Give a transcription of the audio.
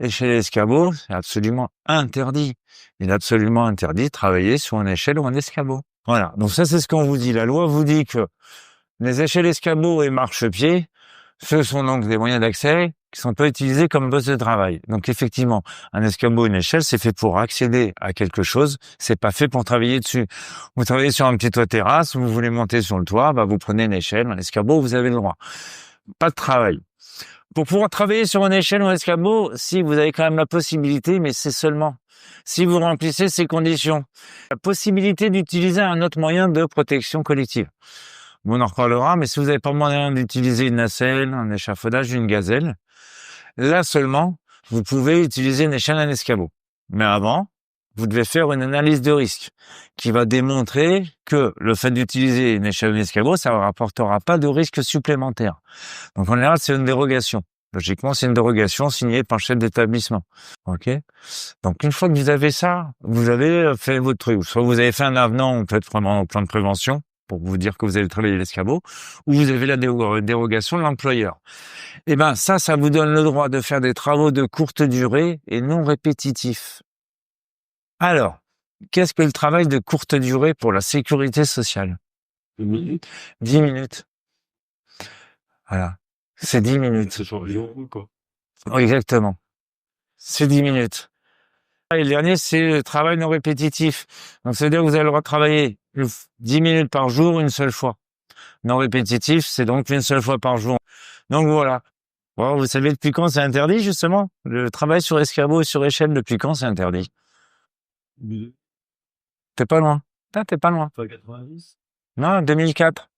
Échelle et escabeau, c'est absolument interdit. Il est absolument interdit de travailler sur une échelle ou un escabeau. Voilà. Donc ça, c'est ce qu'on vous dit. La loi vous dit que les échelles, escabeaux et marchepieds, ce sont donc des moyens d'accès qui sont pas utilisés comme poste de travail. Donc effectivement, un escabeau, une échelle, c'est fait pour accéder à quelque chose. C'est pas fait pour travailler dessus. Vous travaillez sur un petit toit terrasse, vous voulez monter sur le toit, bah vous prenez une échelle, un escabeau, vous avez le droit. Pas de travail. Pour pouvoir travailler sur une échelle ou un escabeau, si vous avez quand même la possibilité, mais c'est seulement si vous remplissez ces conditions. La possibilité d'utiliser un autre moyen de protection collective. On en reparlera, mais si vous n'avez pas moyen d'utiliser une nacelle, un échafaudage, une gazelle, là seulement, vous pouvez utiliser une échelle, un escabeau. Mais avant, vous devez faire une analyse de risque qui va démontrer que le fait d'utiliser une échelle ou un escabeau, ça ne rapportera pas de risque supplémentaire. Donc en général, c'est une dérogation. Logiquement, c'est une dérogation signée par le chef d'établissement. OK? Donc une fois que vous avez ça, vous avez fait votre truc. Soit vous avez fait un avenant, peut-être vraiment en plan de prévention, pour vous dire que vous allez travailler l'escabeau, ou vous avez la dérogation de l'employeur. Eh ben ça vous donne le droit de faire des travaux de courte durée et non répétitifs. Alors, qu'est-ce que le travail de courte durée pour la sécurité sociale? 10 minutes. 10 minutes. Voilà. C'est 10 minutes. C'est sur Lyon, quoi. Exactement. C'est 10 minutes. Et le dernier, c'est le travail non répétitif. Donc, ça veut dire que vous avez le droit de travailler 10 minutes par jour, une seule fois. Non répétitif, c'est donc une seule fois par jour. Donc, voilà. Bon, vous savez depuis quand c'est interdit, justement? Le travail sur escabeau et sur échelle, depuis quand c'est interdit? T'es pas loin. T'es pas loin. Pas 90? Non, 2004.